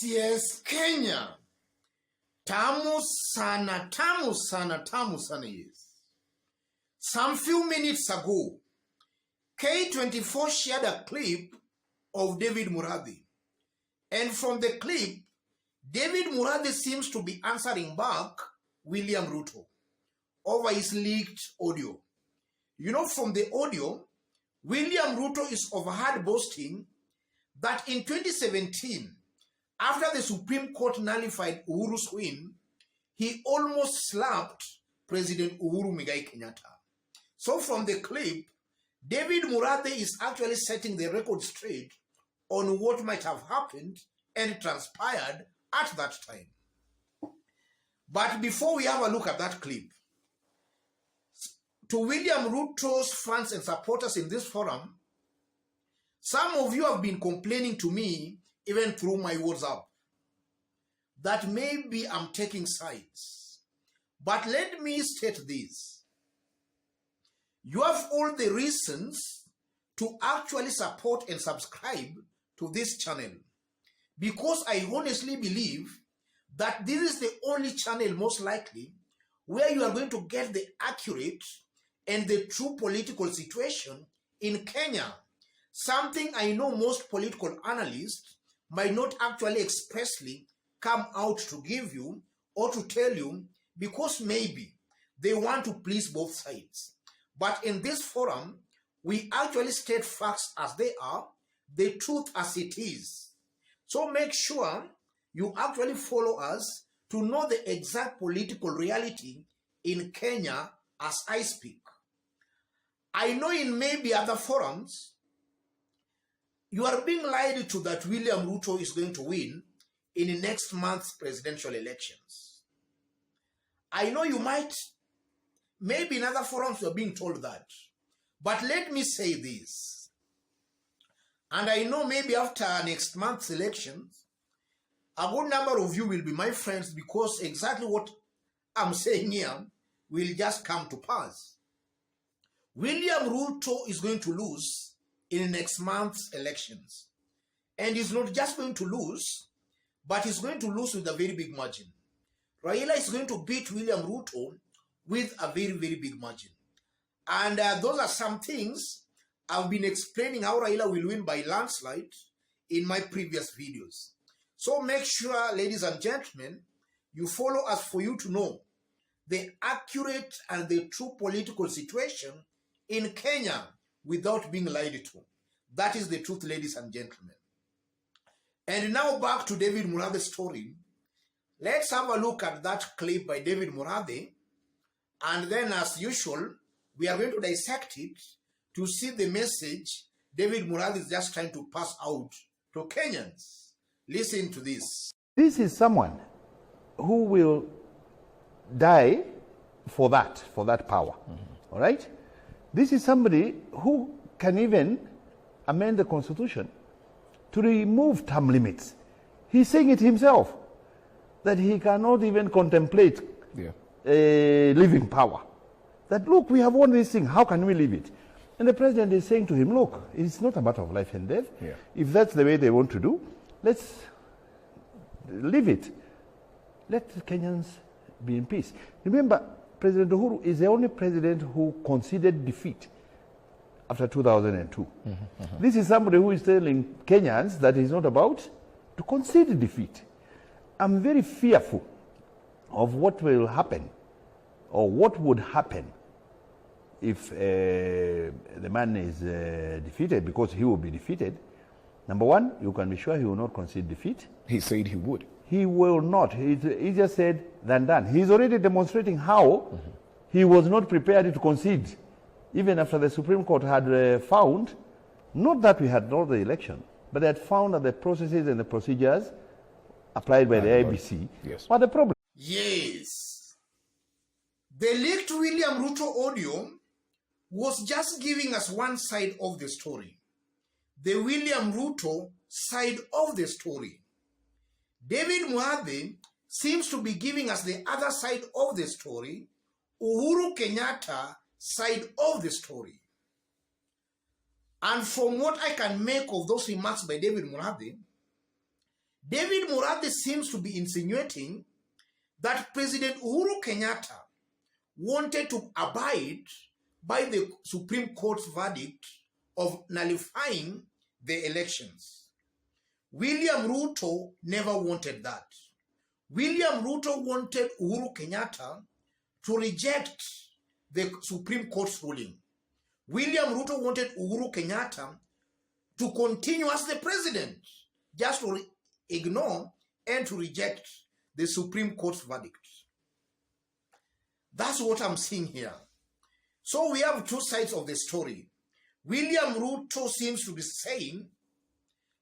Yes, Kenya. Tamu sana, yes. Some few minutes ago, K24 shared a clip of David Muradi. And from the clip, David Muradi seems to be answering back William Ruto over his leaked audio. You know, from the audio, William Ruto is overheard boasting that in 2017, after the Supreme Court nullified Uhuru's win, he almost slapped President Uhuru Muigai Kenyatta. So from the clip, David Muradi is actually setting the record straight on what might have happened and transpired at that time. But before we have a look at that clip, to William Ruto's fans and supporters in this forum, some of you have been complaining to me, even through my WhatsApp, that maybe I'm taking sides. But let me state this. You have all the reasons to actually support and subscribe to this channel, because I honestly believe that this is the only channel most likely where you are going to get the accurate and the true political situation in Kenya. Something I know most political analysts might not actually expressly come out to give you or to tell you, because maybe they want to please both sides. But in this forum, we actually state facts as they are, the truth as it is. So make sure you actually follow us to know the exact political reality in Kenya as I speak. I know in maybe other forums, you are being lied to that William Ruto is going to win in the next month's presidential elections. I know you might, maybe in other forums you are being told that. But let me say this. And I know maybe after next month's elections, a good number of you will be my friends, because exactly what I'm saying here will just come to pass. William Ruto is going to lose in next month's elections. And he's not just going to lose, but he's going to lose with a very big margin. Raila is going to beat William Ruto with a very, very big margin. And those are some things I've been explaining how Raila will win by landslide in my previous videos. So make sure, ladies and gentlemen, you follow us for you to know the accurate and the true political situation in Kenya without being lied to. That is the truth, ladies and gentlemen. And now back to David Muradi's story. Let's have a look at that clip by David Muradi. And then, as usual, we are going to dissect it to see the message David Muradi is just trying to pass out to Kenyans. Listen to this. This is someone who will die for that power. All right? This is somebody who can even amend the constitution to remove term limits. He's saying it himself, that he cannot even contemplate leaving power. That, look, we have won this thing, how can we leave it? And the president is saying to him, look, it's not a matter of life and death. If that's the way they want to do, let's leave it. Let the Kenyans be in peace. Remember, President Uhuru is the only president who conceded defeat after 2002. This is somebody who is telling Kenyans that he's not about to concede defeat. I'm very fearful of what will happen, or what would happen, if the man is defeated, because he will be defeated. Number one, you can be sure he will not concede defeat. He said he would. He will not. He just said, than done. He's already demonstrating how he was not prepared to concede, even after the Supreme Court had found, not that we had lost the election, but they had found that the processes and the procedures applied by the IBC were the problem. Yes. The leaked William Ruto audio was just giving us one side of the story. The William Ruto side of the story. David Muradi seems to be giving us the other side of the story, Uhuru Kenyatta side of the story. And from what I can make of those remarks by David Muradi, David Muradi seems to be insinuating that President Uhuru Kenyatta wanted to abide by the Supreme Court's verdict of nullifying the elections. William Ruto never wanted that. William Ruto wanted Uhuru Kenyatta to reject the Supreme Court's ruling. William Ruto wanted Uhuru Kenyatta to continue as the president, just to ignore and to reject the Supreme Court's verdict. That's what I'm seeing here. So we have two sides of the story. William Ruto seems to be saying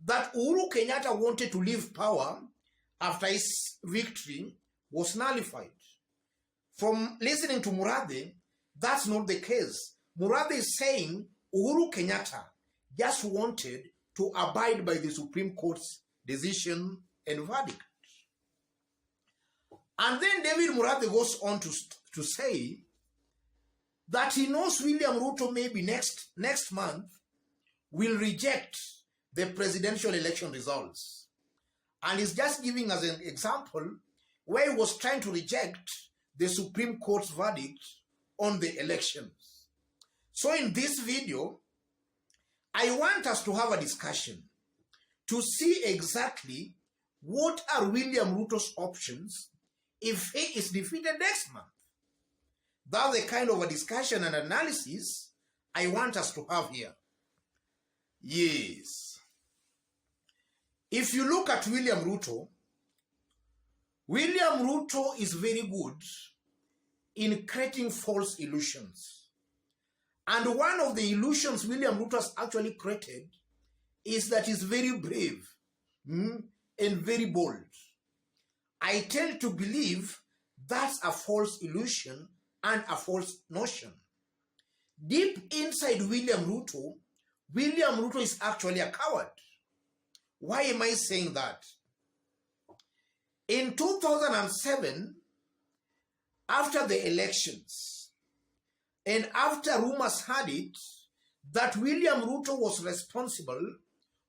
that Uhuru Kenyatta wanted to leave power after his victory was nullified. From listening to Murade, that's not the case. Murade is saying Uhuru Kenyatta just wanted to abide by the Supreme Court's decision and verdict. And then David Murade goes on to say that he knows William Ruto maybe next month will reject the presidential election results. And he's just giving us an example where he was trying to reject the Supreme Court's verdict on the elections. So in this video, I want us to have a discussion to see exactly what are William Ruto's options if he is defeated next month. That's the kind of a discussion and analysis I want us to have here. Yes. If you look at William Ruto is very good in creating false illusions. And one of the illusions William Ruto has actually created is that he's very brave and very bold. I tend to believe that's a false illusion and a false notion. Deep inside William Ruto is actually a coward. Why am I saying that? In 2007, after the elections, and after rumors had it that William Ruto was responsible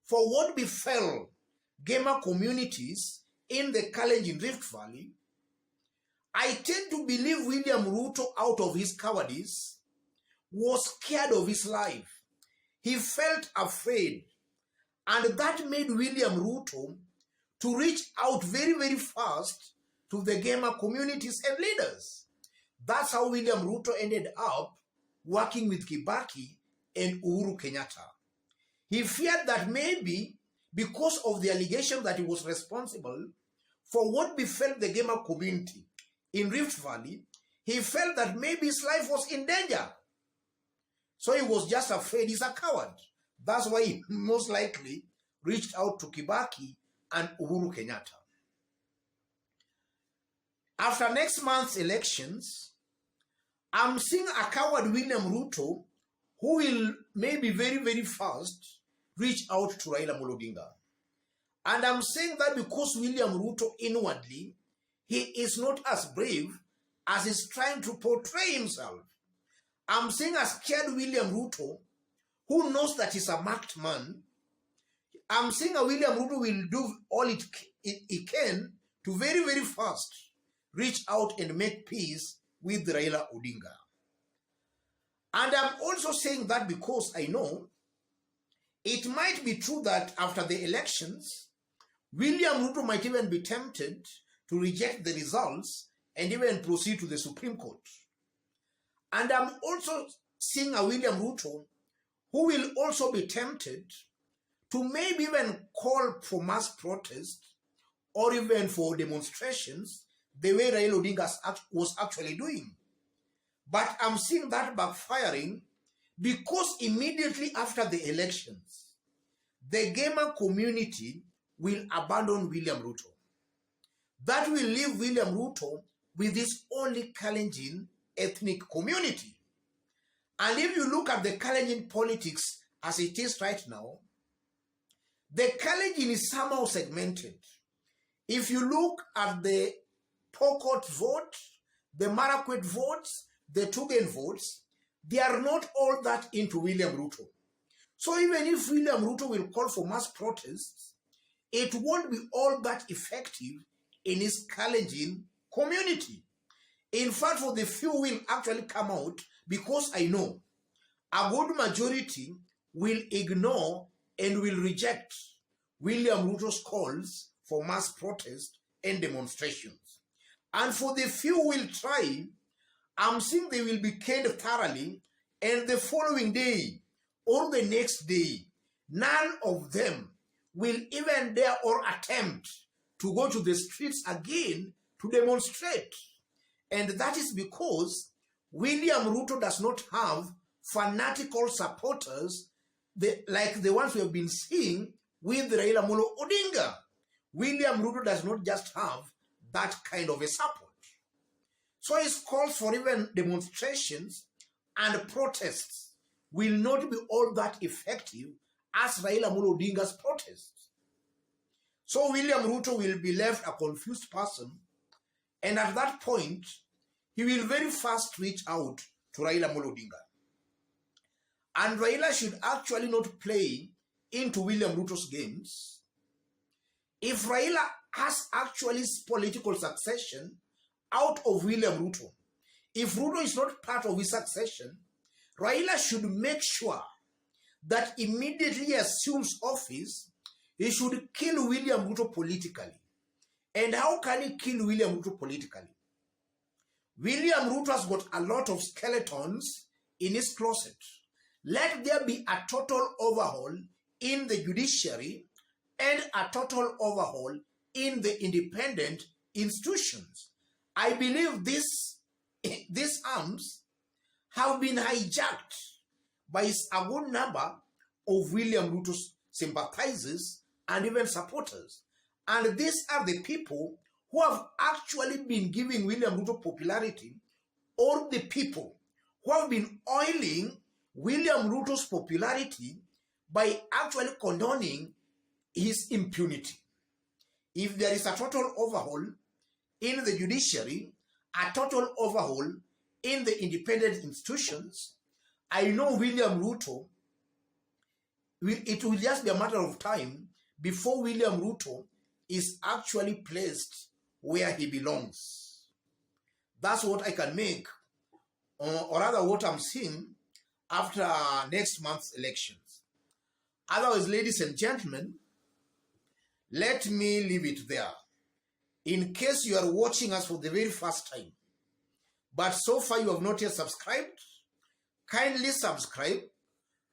for what befell gamer communities in the Kalenjin Rift Valley, I tend to believe William Ruto, out of his cowardice, was scared of his life. He felt afraid. And that made William Ruto to reach out very, very fast to the gamer communities and leaders. That's how William Ruto ended up working with Kibaki and Uhuru Kenyatta. He feared that maybe because of the allegation that he was responsible for what befell the gamer community in Rift Valley, he felt that maybe his life was in danger. So he was just afraid. He's a coward. That's why he most likely reached out to Kibaki and Uhuru Kenyatta. After next month's elections, I'm seeing a coward William Ruto who will maybe very, very fast reach out to Raila Odinga. And I'm saying that because William Ruto inwardly, he is not as brave as he's trying to portray himself. I'm seeing a scared William Ruto who knows that he's a marked man. I'm seeing a William Ruto will do all he can to very, very fast reach out and make peace with Raila Odinga. And I'm also saying that because I know it might be true that after the elections, William Ruto might even be tempted to reject the results and even proceed to the Supreme Court. And I'm also seeing a William Ruto who will also be tempted to maybe even call for mass protest or even for demonstrations the way Raila Odinga was actually doing. But I'm seeing that backfiring because immediately after the elections, the gamer community will abandon William Ruto. That will leave William Ruto with his only Kalenjin ethnic community. And if you look at the Kalenjin politics as it is right now, the Kalenjin is somehow segmented. If you look at the Pokot vote, the Marakwet votes, the Tugen votes, they are not all that into William Ruto. So even if William Ruto will call for mass protests, it won't be all that effective in his challenging community. In fact, for the few will actually come out, because I know a good majority will ignore and will reject William Ruto's calls for mass protest and demonstrations. And for the few will try, I'm seeing they will be canned thoroughly, and the following day or the next day, none of them will even dare or attempt to go to the streets again to demonstrate. And that is because William Ruto does not have fanatical supporters like the ones we have been seeing with Raila Amolo Odinga. William Ruto does not just have that kind of a support. So his calls for even demonstrations and protests will not be all that effective as Raila Amolo Odinga's protests. So William Ruto will be left a confused person, and at that point, he will very fast reach out to Raila Amolo Odinga. And Raila should actually not play into William Ruto's games. If Raila has actually political succession out of William Ruto, if Ruto is not part of his succession, Raila should make sure that immediately he assumes office, he should kill William Ruto politically. And how can he kill William Ruto politically? William Ruto has got a lot of skeletons in his closet. Let there be a total overhaul in the judiciary and a total overhaul in the independent institutions. I believe these arms have been hijacked by a good number of William Ruto's sympathizers and even supporters. And these are the people who have actually been giving William Ruto popularity, or the people who have been oiling William Ruto's popularity by actually condoning his impunity. If there is a total overhaul in the judiciary, a total overhaul in the independent institutions, I know William Ruto, it will just be a matter of time before William Ruto is actually placed where he belongs. That's what I can make, or rather what I'm seeing after next month's elections. Otherwise, ladies and gentlemen, let me leave it there. In case you are watching us for the very first time, but so far you have not yet subscribed, kindly subscribe.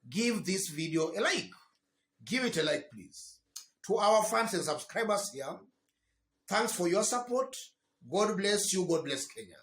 Give this video a like. Give it a like, please. To our fans and subscribers here, thanks for your support. God bless you. God bless Kenya.